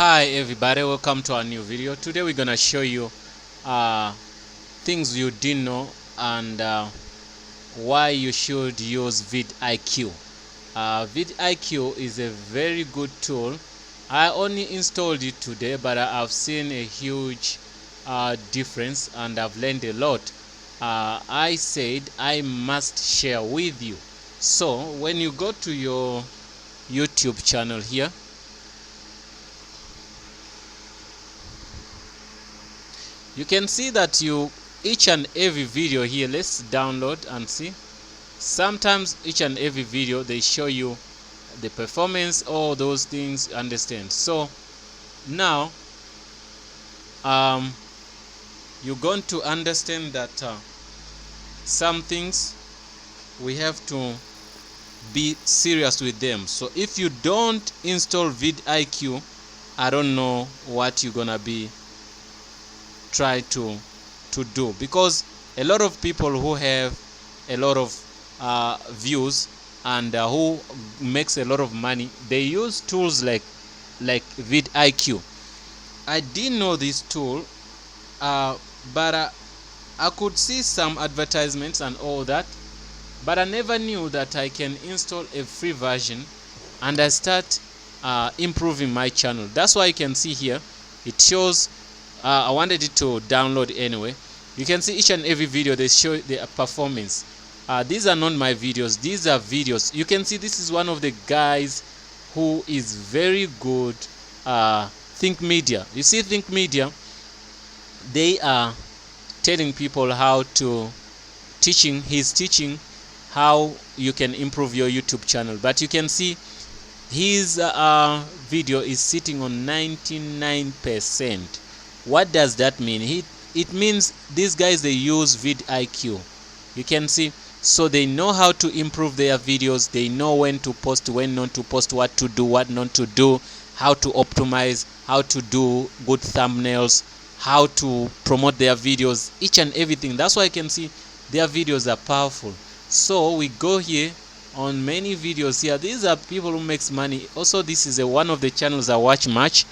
Hi everybody, welcome to our new video. Today we're gonna show you things you didn't know and why you should use vidIQ. vidIQ is a very good tool. I only installed it today, but I've seen a huge difference and I've learned a lot. I said I must share with you. So when you go to your YouTube channel here, you can see that each and every video here, let's download and see. Sometimes each and every video they show you the performance, all those things, understand. So now you're going to understand that some things we have to be serious with them. So if you don't install vidIQ, I don't know what you're gonna be try to do, because a lot of people who have a lot of views and who makes a lot of money, they use tools like vidIQ. I didn't know this tool, but I could see some advertisements and all that, but I never knew that I can install a free version and I start improving my channel. That's why you can see here it shows I wanted it to download anyway. You can see each and every video they show the performance. These are not my videos, these are videos. You can see this is one of the guys who is very good. Think Media. You see, Think Media, they are telling people how to he's teaching how you can improve your YouTube channel. But you can see his video is sitting on 99%. What does that mean? It means these guys, they use vidIQ. You can see, so they know how to improve their videos. They know when to post, when not to post, what to do, what not to do, how to optimize, how to do good thumbnails, how to promote their videos, each and everything. That's why I can see their videos are powerful. So we go here on many videos here. These are people who makes money. Also, this is one of the channels I watch much.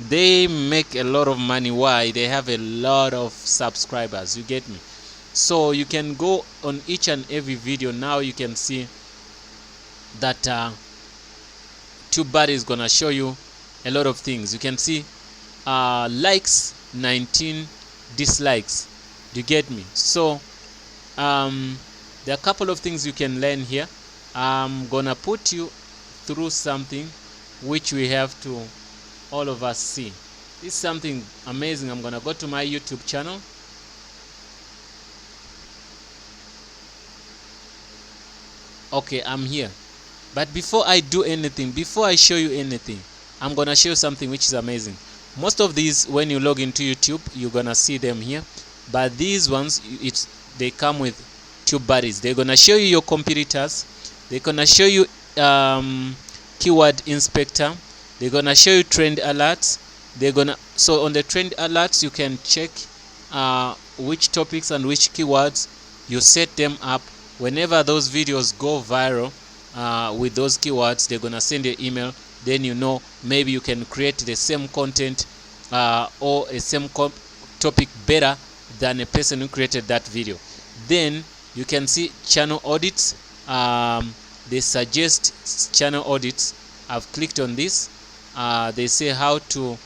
They make a lot of money. Why? They have a lot of subscribers. You get me? So you can go on each and every video. Now you can see that TubeBuddy is gonna show you a lot of things. You can see likes 19, dislikes. Do you get me? So there are a couple of things you can learn here. I'm gonna put you through something which we have to all of us see. This is something amazing. I'm gonna go to my YouTube channel. Okay, I'm here. But before I do anything, before I show you anything, I'm gonna show you something which is amazing. Most of these, when you log into YouTube, you're gonna see them here, but these ones, they come with TubeBuddies. They're gonna show you your competitors. They're gonna show you keyword inspector. They're gonna show you trend alerts. So on the trend alerts, you can check which topics and which keywords. You set them up. Whenever those videos go viral with those keywords, they're gonna send you an email. Then you know, maybe you can create the same content or a same topic better than a person who created that video. Then you can see channel audits. They suggest channel audits. I've clicked on this. They say how to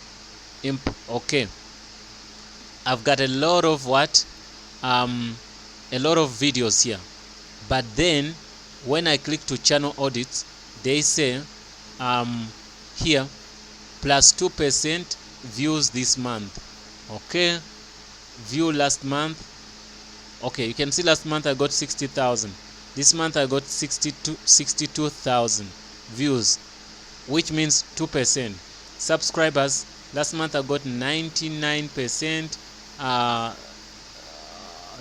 okay, I've got a lot of a lot of videos here, but then when I click to channel audits, they say here plus 2% views this month. Okay, view last month. Okay, you can see last month I got 60,000. This month I got 62,000 views, which means 2%. Subscribers, last month I got 99%.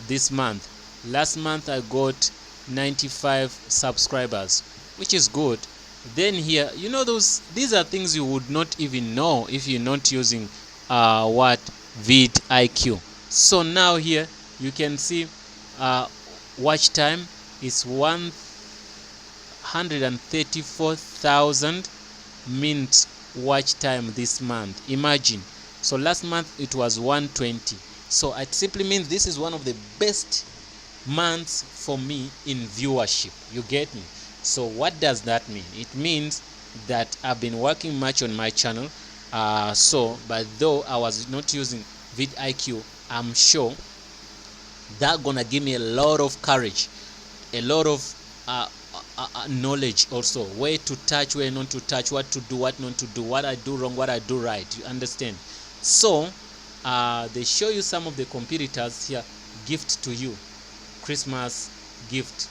This month, last month I got 95 subscribers, which is good. Then here, you know, these are things you would not even know if you're not using vidIQ. So now here you can see watch time is 134,000 minutes watch time this month. Imagine. So last month it was 120. So it simply means this is one of the best months for me in viewership. You get me? So what does that mean? It means that I've been working much on my channel. But though I was not using vidIQ, I'm sure that gonna give me a lot of courage, a lot of knowledge also, where to touch, where not to touch, what to do, what not to do, what I do wrong, what I do right. You understand? So they show you some of the competitors here. Gift to you, Christmas gift.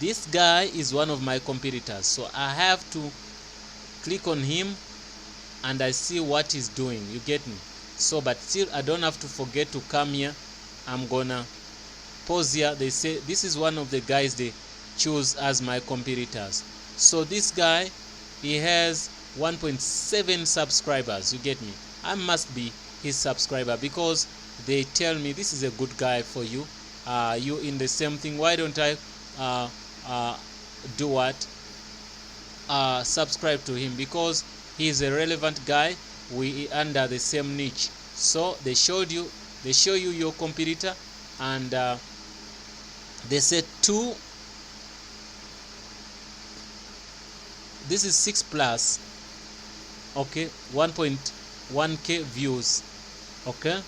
This guy is one of my competitors, so I have to click on him and I see what he's doing. You get me? So but still I don't have to forget to come here. I'm gonna pause here. They say this is one of the guys they choose as my competitors. So this guy, he has 1.7 subscribers. You get me? I must be his subscriber because they tell me this is a good guy for you. You in the same thing. Why don't I do what? Subscribe to him because he's a relevant guy. We under the same niche. So they show you your competitor, and they said this is 6 plus, okay, 1.1k views, okay,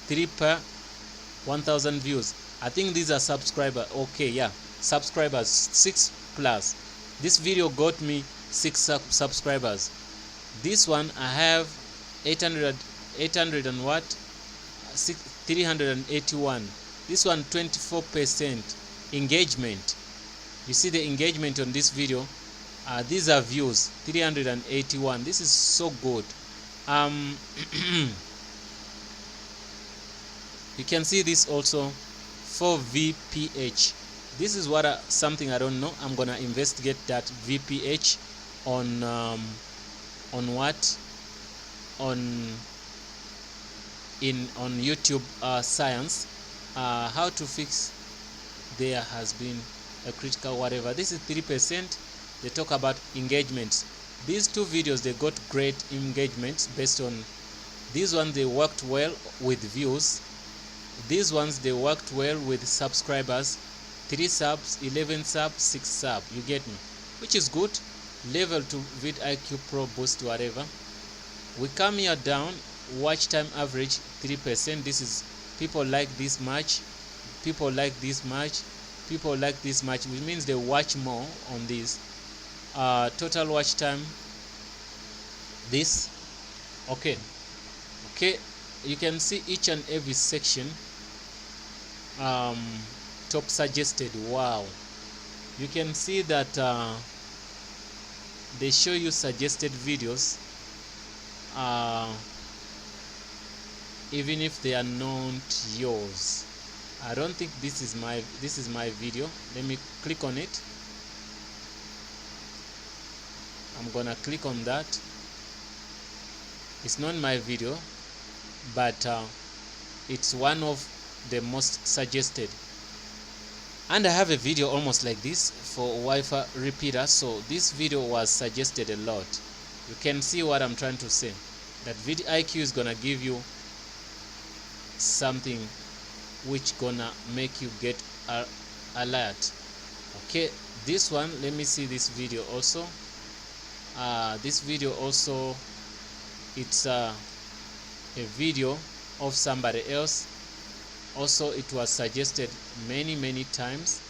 3 per 1000 views. I think these are subscribers. Okay, yeah, subscribers 6 plus. This video got me 6 subscribers. This one I have 800 and what, 381. This one 24% engagement. You see the engagement on this video. These are views 381. This is so good. You can see this also for VPH. This is what something I don't know. I'm gonna investigate that VPH on what, on YouTube science. How to fix. There has been a critical whatever. This is 3%. They talk about engagements. These two videos, they got great engagements based on these ones. They worked well with views. These ones, they worked well with subscribers. 3 subs, 11 subs, 6 subs. You get me? Which is good. Level 2 vidIQ Pro boost, whatever. We come here down. Watch time average 3%. This is people like this much. People like this much. People like this much, which means they watch more on this. Total watch time, this, okay, you can see each and every section. Top suggested, wow, you can see that they show you suggested videos, even if they are not yours. I don't think this is my video. Let me click on it. I'm gonna click on that. It's not my video, but it's one of the most suggested. And I have a video almost like this for Wi-Fi repeater. So this video was suggested a lot. You can see what I'm trying to say, that vidIQ is gonna give you something which gonna make you get alert. Okay, this one, let me see this video also. This video also, it's a video of somebody else. Also, it was suggested many times.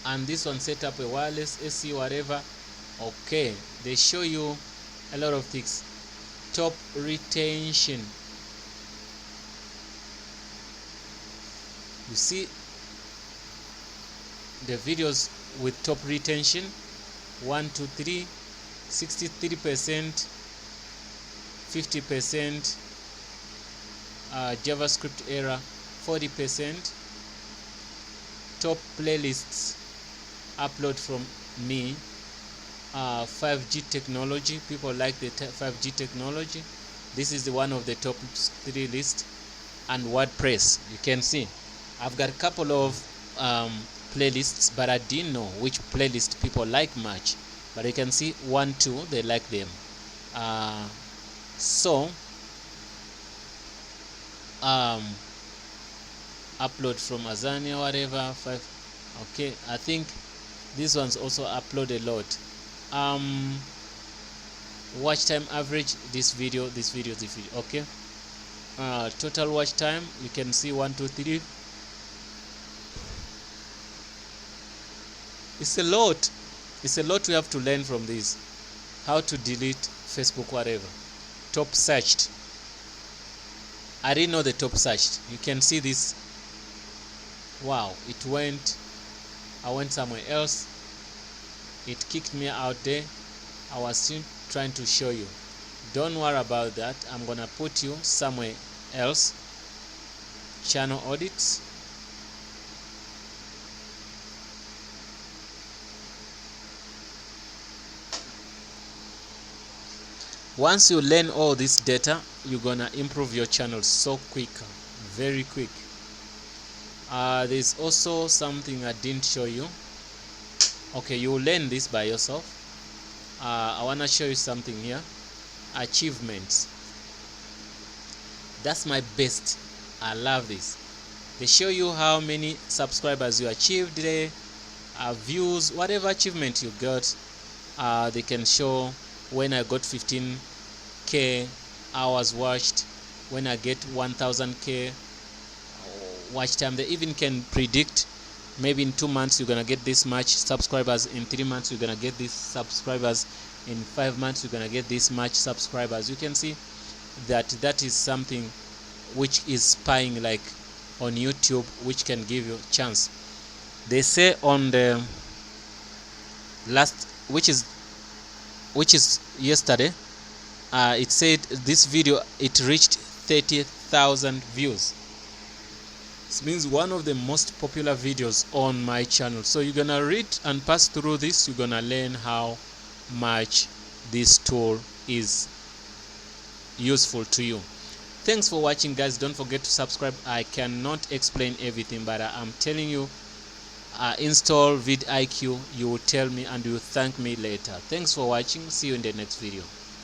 And this one, set up a wireless SEO, whatever. Okay, they show you a lot of things. Top retention. You see the videos with top retention. 1, 2, 3, 63%, 50%, JavaScript error, 40%. Top playlists upload from me. 5G technology, people like the 5G technology. This is one of the top 3 lists. And WordPress, you can see I've got a couple of playlists, but I didn't know which playlist people like much. but you can see 1, 2, they like them. So upload from Azania, whatever, 5. Okay, I think these ones also upload a lot. Watch time average, this video. Okay, total watch time, you can see 1, 2, 3. It's a lot we have to learn from this. How to delete Facebook, whatever. Top searched, I didn't know the top searched. You can see this. Wow, I went somewhere else, it kicked me out there. I was still trying to show you. Don't worry about that. I'm gonna put you somewhere else. Channel audits. Once you learn all this data, you're gonna improve your channel so quick, very quick. There's also something I didn't show you. Okay, you will learn this by yourself. I want to show you something here. Achievements. That's my best. I love this. They show you how many subscribers you achieved today, views, whatever achievement you got. They can show when I got 15k hours watched, when I get 1000k watch time. They even can predict, maybe in 2 months you're gonna get this much subscribers, in 3 months you're gonna get these subscribers, in 5 months you're gonna get this much subscribers. You can see that is something which is spying, like on YouTube, which can give you a chance. They say on the last, which is yesterday, it said this video, it reached 30,000 views. This means one of the most popular videos on my channel. So you're gonna read and pass through this, you're gonna learn how much this tool is useful to you. Thanks for watching, guys. Don't forget to subscribe. I cannot explain everything, but I'm telling you, install vidIQ. You will tell me and you will thank me later. Thanks for watching. See you in the next video.